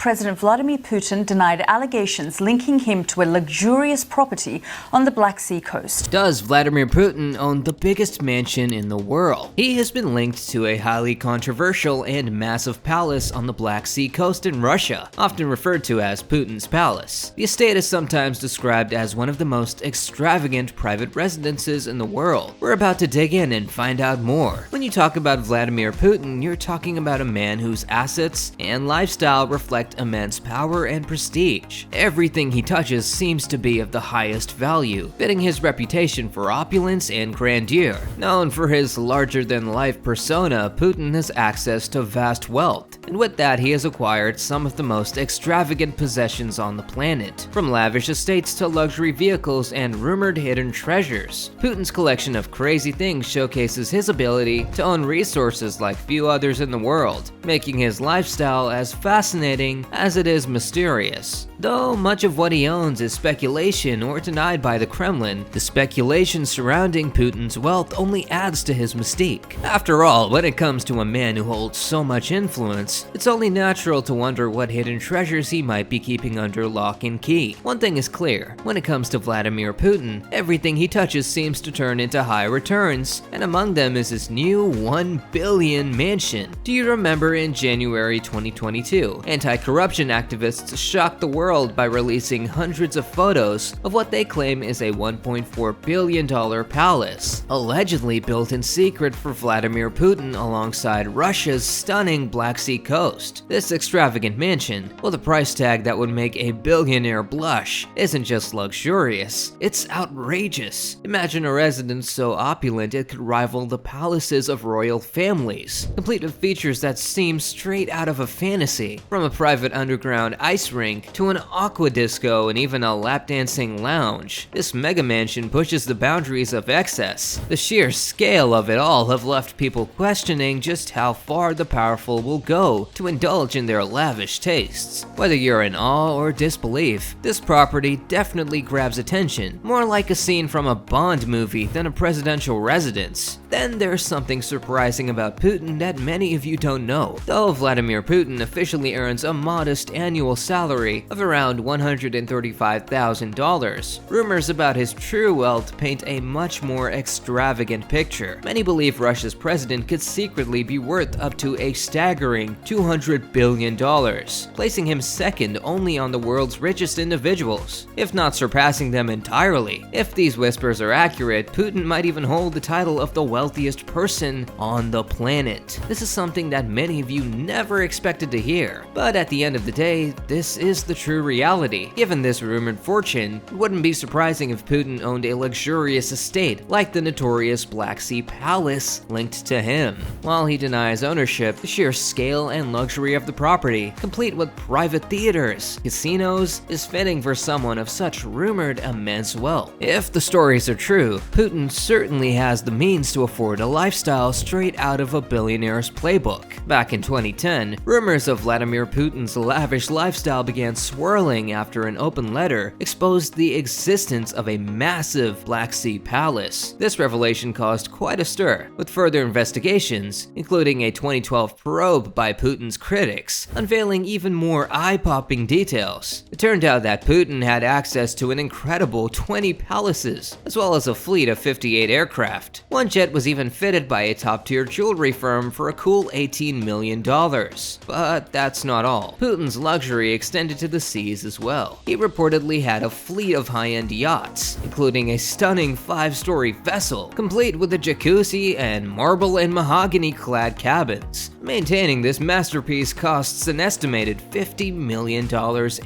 President Vladimir Putin denied allegations linking him to a luxurious property on the Black Sea coast. Does Vladimir Putin own the biggest mansion in the world? He has been linked to a highly controversial and massive palace on the Black Sea coast in Russia, often referred to as Putin's Palace. The estate is sometimes described as one of the most extravagant private residences in the world. We're about to dig in and find out more. When you talk about Vladimir Putin, you're talking about a man whose assets and lifestyle reflect immense power and prestige. Everything he touches seems to be of the highest value, fitting his reputation for opulence and grandeur. Known for his larger-than-life persona, Putin has access to vast wealth, and with that he has acquired some of the most extravagant possessions on the planet, from lavish estates to luxury vehicles and rumored hidden treasures. Putin's collection of crazy things showcases his ability to own resources like few others in the world, making his lifestyle as fascinating as it is mysterious. Though much of what he owns is speculation or denied by the Kremlin, the speculation surrounding Putin's wealth only adds to his mystique. After all, when it comes to a man who holds so much influence, it's only natural to wonder what hidden treasures he might be keeping under lock and key. One thing is clear, when it comes to Vladimir Putin, everything he touches seems to turn into high returns, and among them is his new $1 billion mansion. Do you remember in January 2022, anti-corruption activists shocked the world by releasing hundreds of photos of what they claim is a $1.4 billion palace, allegedly built in secret for Vladimir Putin alongside Russia's stunning Black Sea coast. This extravagant mansion, with a price tag that would make a billionaire blush, isn't just luxurious, it's outrageous. Imagine a residence so opulent it could rival the palaces of royal families, complete with features that seem straight out of a fantasy, from a private underground ice rink to an aqua disco and even a lap dancing lounge. This mega mansion pushes the boundaries of excess. The sheer scale of it all have left people questioning just how far the powerful will go to indulge in their lavish tastes. Whether you're in awe or disbelief, this property definitely grabs attention, more like a scene from a Bond movie than a presidential residence. Then there's something surprising about Putin that many of you don't know. Though Vladimir Putin officially earns a modest annual salary of around $135,000, rumors about his true wealth paint a much more extravagant picture. Many believe Russia's president could secretly be worth up to a staggering $200 billion, placing him second only on the world's richest individuals, if not surpassing them entirely. If these whispers are accurate, Putin might even hold the title of the wealthiest person on the planet. This is something that many of you never expected to hear, but at the end of the day, this is the true reality. Given this rumored fortune, it wouldn't be surprising if Putin owned a luxurious estate like the notorious Black Sea Palace linked to him. While he denies ownership, the sheer scale and luxury of the property, complete with private theaters, casinos, is fitting for someone of such rumored immense wealth. If the stories are true, Putin certainly has the means to afford a lifestyle straight out of a billionaire's playbook. Back in 2010, rumors of Vladimir Putin's lavish lifestyle began swirling after an open letter exposed the existence of a massive Black Sea palace. This revelation caused quite a stir, with further investigations, including a 2012 probe by Putin's critics, unveiling even more eye-popping details. It turned out that Putin had access to an incredible 20 palaces, as well as a fleet of 58 aircraft. One jet was even fitted by a top-tier jewelry firm for a cool $18 million. But that's not all. Putin's luxury extended to the seas as well. He reportedly had a fleet of high-end yachts, including a stunning 5-story vessel, complete with a jacuzzi and marble and mahogany-clad cabins. Maintaining this masterpiece costs an estimated $50 million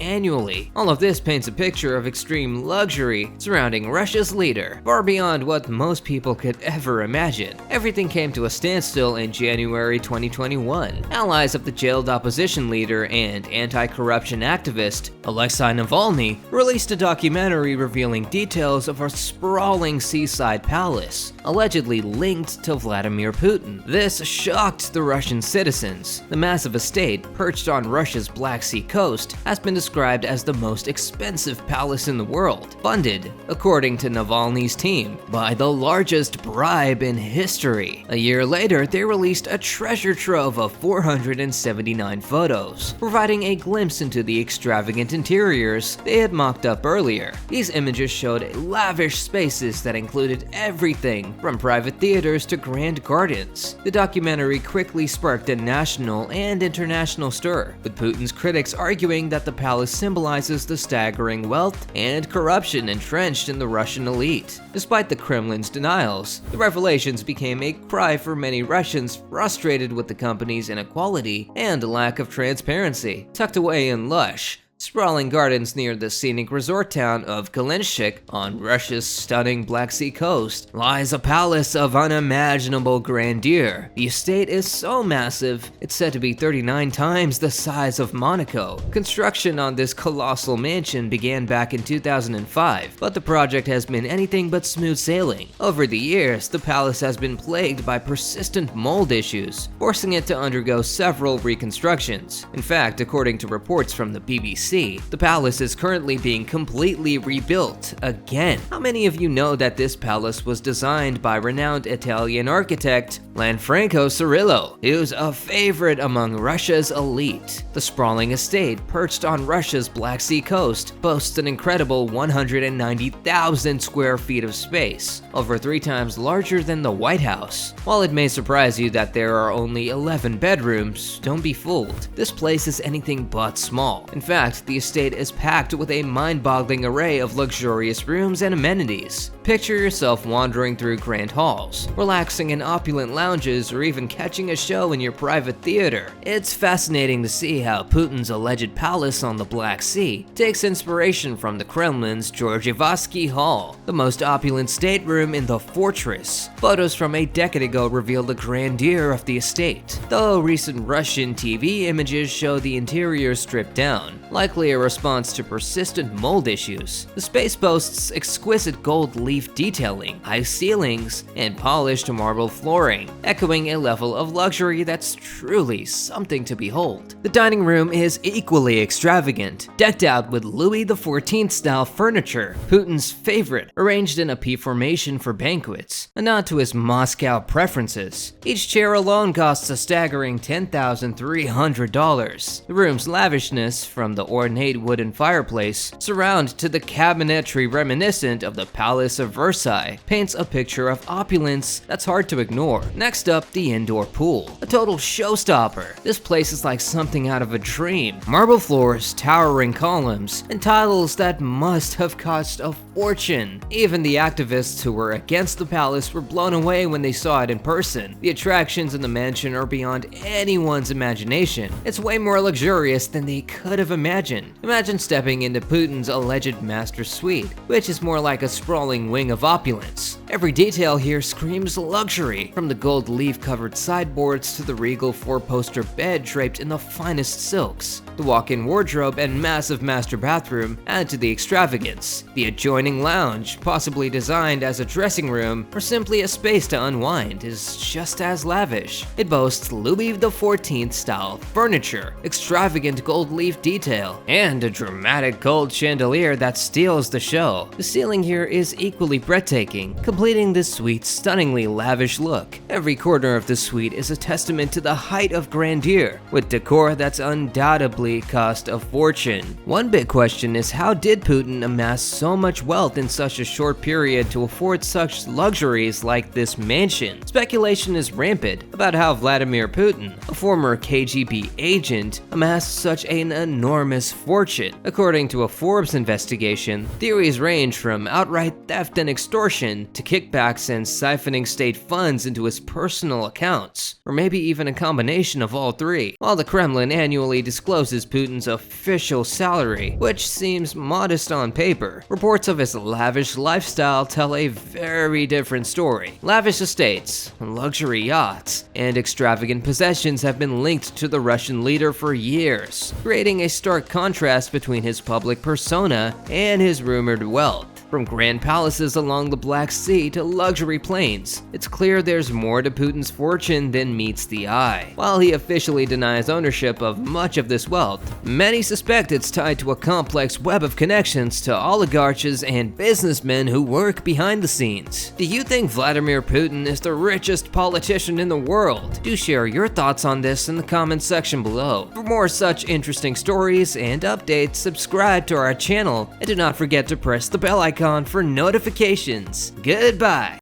annually. All of this paints a picture of extreme luxury surrounding Russia's leader, far beyond what most people could ever imagine. Everything came to a standstill in January 2021. Allies of the jailed opposition leader and anti-corruption activist Alexei Navalny released a documentary revealing details of a sprawling seaside palace, allegedly linked to Vladimir Putin. This shocked the Russian citizens. The massive estate, perched on Russia's Black Sea coast, has been described as the most expensive palace in the world, funded, according to Navalny's team, by the largest bribe in history. A year later, they released a treasure trove of 479 photos, providing a glimpse into the extravagant interiors they had mocked up earlier. These images showed lavish spaces that included everything from private theaters to grand gardens. The documentary quickly sparked a national and international stir, with Putin's critics arguing that the palace symbolizes the staggering wealth and corruption entrenched in the Russian elite. Despite the Kremlin's denials, the revelations became a cry for many Russians frustrated with the company's inequality and lack of transparency. Tucked away in lush, sprawling gardens near the scenic resort town of Kalinchik on Russia's stunning Black Sea coast lies a palace of unimaginable grandeur. The estate is so massive, it's said to be 39 times the size of Monaco. Construction on this colossal mansion began back in 2005, but the project has been anything but smooth sailing. Over the years, the palace has been plagued by persistent mold issues, forcing it to undergo several reconstructions. In fact, according to reports from the BBC, the palace is currently being completely rebuilt again. How many of you know that this palace was designed by renowned Italian architect Lanfranco Cirillo, who's a favorite among Russia's elite? The sprawling estate, perched on Russia's Black Sea coast, boasts an incredible 190,000 square feet of space, over 3 times larger than the White House. While it may surprise you that there are only 11 bedrooms, don't be fooled. This place is anything but small. In fact, the estate is packed with a mind-boggling array of luxurious rooms and amenities. Picture yourself wandering through grand halls, relaxing in opulent lounges, or even catching a show in your private theater. It's fascinating to see how Putin's alleged palace on the Black Sea takes inspiration from the Kremlin's Georgievsky Hall, the most opulent stateroom in the fortress. Photos from a decade ago reveal the grandeur of the estate, though recent Russian TV images show the interior stripped down, likely a response to persistent mold issues. The space boasts exquisite gold leaf detailing, high ceilings, and polished marble flooring, echoing a level of luxury that's truly something to behold. The dining room is equally extravagant, decked out with Louis XIV style furniture, Putin's favorite, arranged in a P formation for banquets, a nod to his Moscow preferences. Each chair alone costs a staggering $10,300. The room's lavishness, from the ornate wooden fireplace surround to the cabinetry reminiscent of the Palace of Versailles, paints a picture of opulence that's hard to ignore. Next up, the indoor pool, a total showstopper. This place is like something out of a dream. Marble floors, towering columns, and tiles that must have cost a fortune. Even the activists who were against the palace were blown away when they saw it in person. The attractions in the mansion are beyond anyone's imagination. It's way more luxurious than they could have imagined. Imagine stepping into Putin's alleged master suite, which is more like a sprawling wing of opulence. Every detail here screams luxury, from the gold leaf-covered sideboards to the regal 4-poster bed draped in the finest silks. The walk-in wardrobe and massive master bathroom add to the extravagance. The adjoining lounge, possibly designed as a dressing room or simply a space to unwind, is just as lavish. It boasts Louis XIV style furniture, extravagant gold leaf detail, and a dramatic gold chandelier that steals the show. The ceiling here is equally breathtaking, completing this suite's stunningly lavish look. Every corner of the suite is a testament to the height of grandeur, with decor that's undoubtedly cost a fortune. One big question is, how did Putin amass so much wealth in such a short period to afford such luxuries like this mansion? Speculation is rampant about how Vladimir Putin, a former KGB agent, amassed such an enormous fortune. According to a Forbes investigation, theories range from outright theft and extortion to kickbacks and siphoning state funds into his personal accounts, or maybe even a combination of all three. While the Kremlin annually discloses Putin's official salary, which seems modest on paper, reports of his lavish lifestyle tell a very different story. Lavish estates, luxury yachts, and extravagant possessions have been linked to the Russian leader for years, creating a stark contrast between his public persona and his rumored wealth. From grand palaces along the Black Sea to luxury planes, it's clear there's more to Putin's fortune than meets the eye. While he officially denies ownership of much of this wealth, many suspect it's tied to a complex web of connections to oligarchs and businessmen who work behind the scenes. Do you think Vladimir Putin is the richest politician in the world? Do share your thoughts on this in the comments section below. For more such interesting stories and updates, subscribe to our channel and do not forget to press the bell icon for notifications. Goodbye!